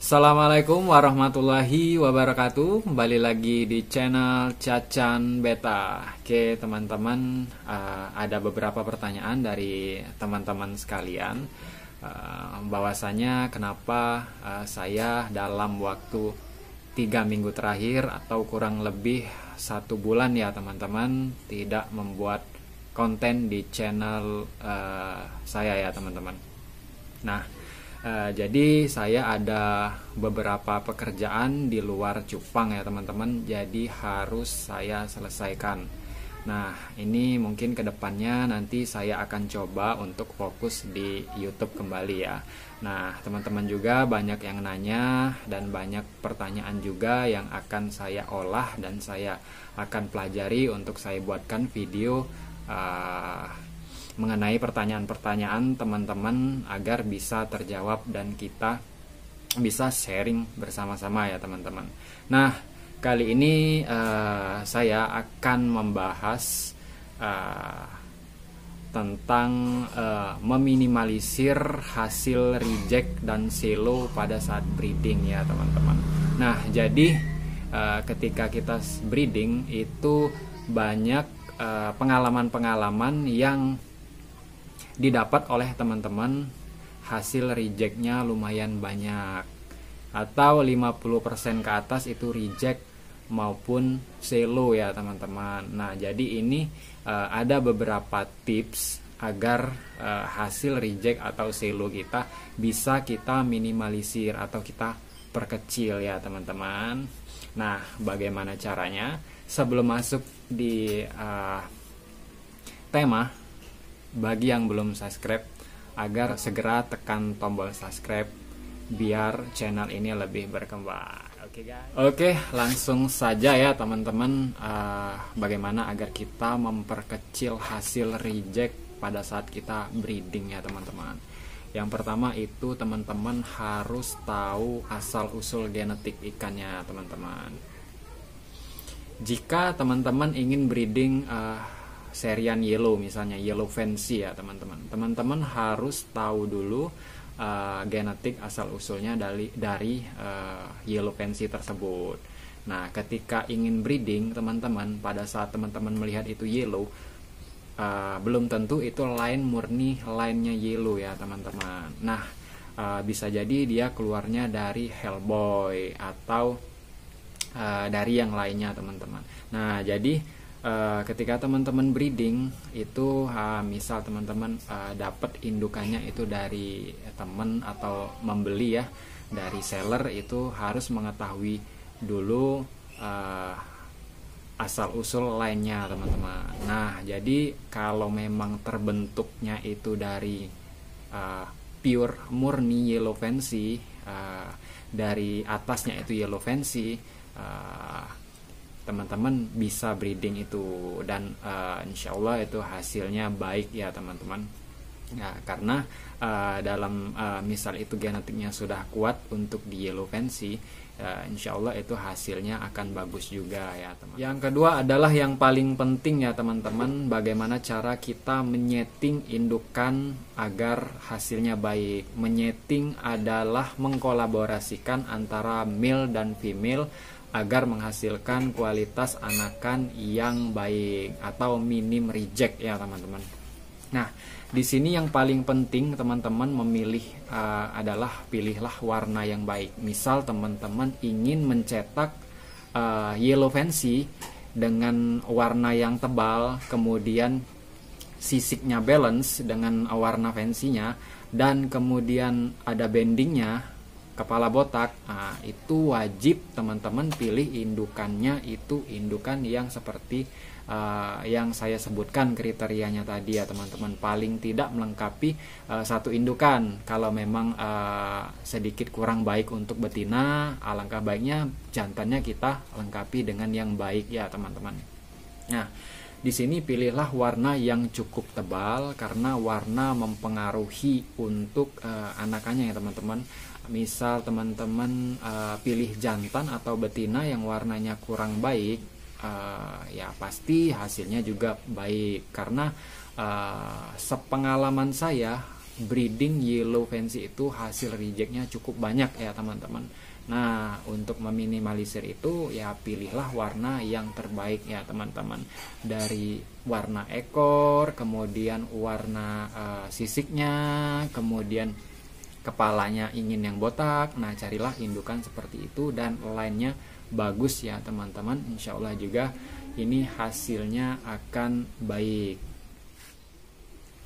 Assalamualaikum warahmatullahi wabarakatuh. Kembali lagi di channel Cacan Beta. Oke teman-teman, ada beberapa pertanyaan dari teman-teman sekalian, bahwasanya kenapa saya dalam waktu 3 minggu terakhir atau kurang lebih 1 bulan ya teman-teman tidak membuat konten di channel saya ya teman-teman. Nah, jadi saya ada beberapa pekerjaan di luar cupang ya teman-teman, jadi harus saya selesaikan. Nah ini mungkin kedepannya nanti saya akan coba untuk fokus di YouTube kembali ya. Nah teman-teman juga banyak yang nanya dan banyak pertanyaan juga yang akan saya olah dan saya akan pelajari untuk saya buatkan video mengenai pertanyaan-pertanyaan teman-teman agar bisa terjawab dan kita bisa sharing bersama-sama ya teman-teman. Nah kali ini saya akan membahas tentang meminimalisir hasil reject dan selo pada saat breeding ya teman-teman. Nah jadi ketika kita breeding itu banyak pengalaman-pengalaman yang didapat oleh teman-teman, hasil rejectnya lumayan banyak atau 50% ke atas itu reject maupun selo ya teman-teman. Nah jadi ini ada beberapa tips agar hasil reject atau selo kita bisa kita minimalisir atau kita perkecil ya teman-teman. Nah bagaimana caranya? Sebelum masuk di tema, bagi yang belum subscribe agar segera tekan tombol subscribe biar channel ini lebih berkembang. Oke guys. Oke, langsung saja ya teman-teman, bagaimana agar kita memperkecil hasil reject pada saat kita breeding ya teman-teman. Yang pertama itu teman-teman harus tahu asal usul genetik ikannya teman-teman. Jika teman-teman ingin breeding serian yellow, misalnya yellow fancy ya teman-teman, teman-teman harus tahu dulu genetik asal usulnya dari yellow fancy tersebut. Nah ketika ingin breeding teman-teman, pada saat teman-teman melihat itu yellow, belum tentu itu line murni line-nya yellow ya teman-teman. Nah bisa jadi dia keluarnya dari Hellboy atau dari yang lainnya teman-teman. Nah jadi ketika teman-teman breeding itu misal teman-teman dapat indukannya itu dari teman atau membeli ya dari seller, itu harus mengetahui dulu asal usul lainnya teman-teman. Nah jadi kalau memang terbentuknya itu dari pure murni yellow fancy, dari atasnya itu yellow fancy, teman-teman bisa breeding itu dan insya Allah itu hasilnya baik ya teman-teman. Ya, karena dalam misal itu genetiknya sudah kuat untuk di yellow fancy, insya Allah itu hasilnya akan bagus juga ya teman. Yang kedua adalah yang paling penting ya teman-teman, bagaimana cara kita menyeting indukan agar hasilnya baik. Menyeting adalah mengkolaborasikan antara male dan female agar menghasilkan kualitas anakan yang baik atau minim reject ya teman-teman. Nah, di sini yang paling penting teman-teman memilih adalah pilihlah warna yang baik. Misal teman-teman ingin mencetak yellow fancy dengan warna yang tebal, kemudian sisiknya balance dengan warna fancy-nya, dan kemudian ada bendingnya, kepala botak, itu wajib teman-teman pilih indukannya itu indukan yang seperti yang saya sebutkan kriterianya tadi ya teman-teman. Paling tidak melengkapi 1 indukan. Kalau memang sedikit kurang baik untuk betina, alangkah baiknya jantannya kita lengkapi dengan yang baik ya teman-teman. Nah di sini pilihlah warna yang cukup tebal karena warna mempengaruhi untuk anakannya ya teman-teman. Misal teman-teman pilih jantan atau betina yang warnanya kurang baik, ya pasti hasilnya juga baik. Karena sepengalaman saya breeding yellow fancy itu hasil rejectnya cukup banyak ya teman-teman. Nah, untuk meminimalisir itu ya pilihlah warna yang terbaik ya teman-teman. Dari warna ekor, kemudian warna sisiknya, kemudian kepalanya ingin yang botak. Nah, carilah indukan seperti itu dan lainnya bagus ya teman-teman. Insya Allah juga ini hasilnya akan baik.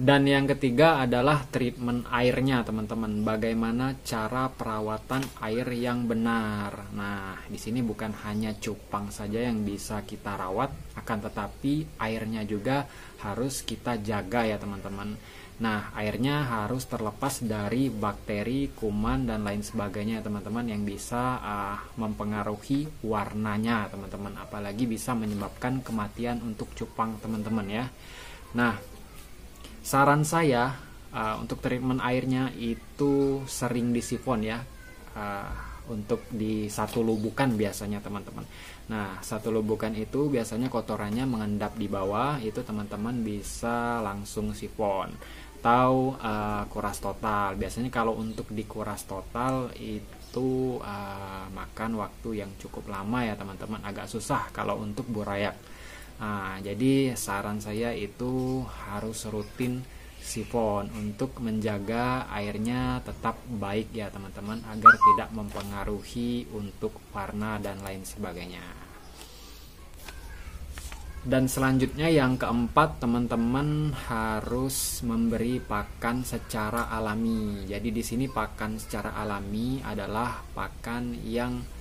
Dan yang ketiga adalah treatment airnya teman-teman. Bagaimana cara perawatan air yang benar. Nah, di sini bukan hanya cupang saja yang bisa kita rawat, akan tetapi airnya juga harus kita jaga ya teman-teman. Nah, airnya harus terlepas dari bakteri, kuman, dan lain sebagainya teman-teman yang bisa mempengaruhi warnanya teman-teman. Apalagi bisa menyebabkan kematian untuk cupang teman-teman ya. Nah, saran saya untuk treatment airnya itu sering disifon ya, untuk di satu lubukan biasanya teman-teman. Nah, satu lubukan itu biasanya kotorannya mengendap di bawah, itu teman-teman bisa langsung sifon atau kuras total. Biasanya kalau untuk dikuras total itu makan waktu yang cukup lama ya teman-teman, agak susah kalau untuk burayak. Jadi saran saya itu harus rutin sifon untuk menjaga airnya tetap baik ya teman-teman, agar tidak mempengaruhi untuk warna dan lain sebagainya. Dan selanjutnya yang keempat, teman-teman harus memberi pakan secara alami. Jadi di sini pakan secara alami adalah pakan yang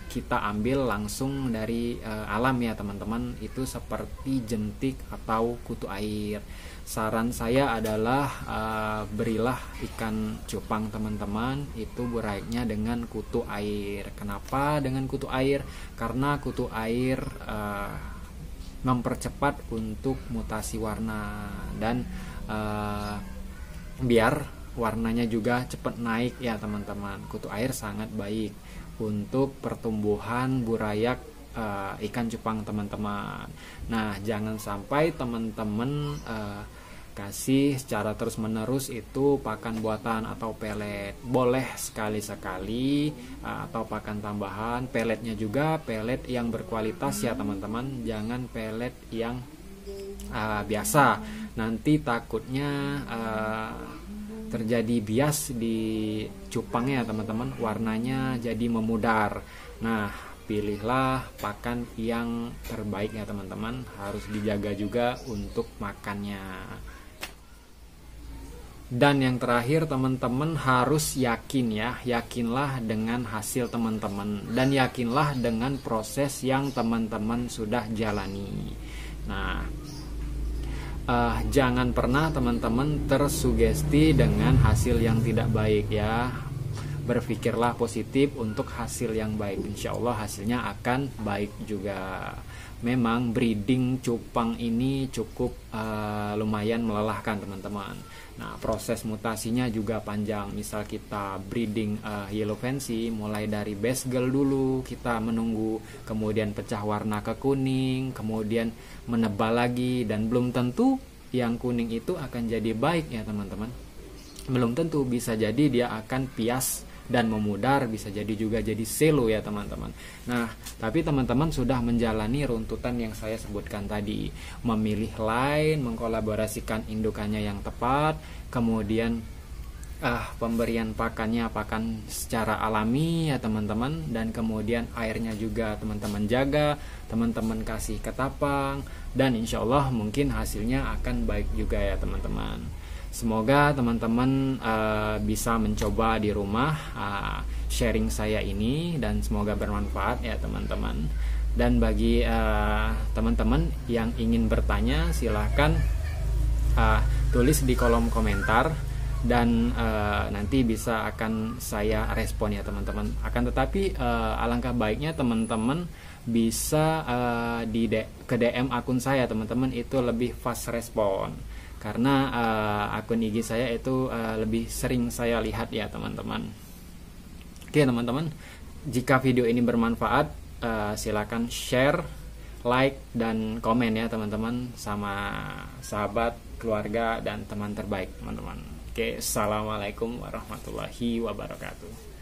kita ambil langsung dari alam ya teman-teman. Itu seperti jentik atau kutu air. Saran saya adalah berilah ikan cupang teman-teman itu burayaknya dengan kutu air. Kenapa dengan kutu air? Karena kutu air mempercepat untuk mutasi warna dan biar warnanya juga cepat naik ya teman-teman. Kutu air sangat baik untuk pertumbuhan burayak ikan cupang teman-teman. Nah, jangan sampai teman-teman kasih secara terus-menerus itu pakan buatan atau pelet. Boleh sekali-sekali atau pakan tambahan. Peletnya juga pelet yang berkualitas ya teman-teman. Jangan pelet yang biasa. Nanti takutnya terjadi bias di cupangnya teman-teman, warnanya jadi memudar. Nah, pilihlah pakan yang terbaik ya teman-teman, harus dijaga juga untuk makannya. Dan yang terakhir teman-teman harus yakin ya, yakinlah dengan hasil teman-teman dan yakinlah dengan proses yang teman-teman sudah jalani. Nah, jangan pernah teman-teman tersugesti dengan hasil yang tidak baik ya. Berpikirlah positif untuk hasil yang baik. Insya Allah hasilnya akan baik juga. Memang breeding cupang ini cukup lumayan melelahkan teman-teman. Nah, proses mutasinya juga panjang. Misal kita breeding yellow fancy, mulai dari base girl dulu kita menunggu, kemudian pecah warna ke kuning, kemudian menebal lagi, dan belum tentu yang kuning itu akan jadi baik ya teman-teman. Belum tentu, bisa jadi dia akan pias dan memudar, bisa jadi juga jadi selo ya teman-teman. Nah, tapi teman-teman sudah menjalani runtutan yang saya sebutkan tadi, memilih line, mengkolaborasikan indukannya yang tepat, kemudian pemberian pakannya pakan secara alami ya teman-teman, dan kemudian airnya juga teman-teman jaga, teman-teman kasih ketapang, dan insya Allah mungkin hasilnya akan baik juga ya teman-teman. Semoga teman-teman bisa mencoba di rumah sharing saya ini, dan semoga bermanfaat ya teman-teman. Dan bagi teman-teman yang ingin bertanya, silahkan tulis di kolom komentar, dan nanti bisa akan saya respon ya teman-teman. Akan tetapi alangkah baiknya teman-teman bisa ke DM akun saya teman-teman, itu lebih fast respon. Karena akun IG saya itu lebih sering saya lihat ya teman-teman. Oke teman-teman, jika video ini bermanfaat silakan share, like dan komen ya teman-teman, sama sahabat, keluarga, dan teman terbaik teman-teman. Oke, assalamualaikum warahmatullahi wabarakatuh.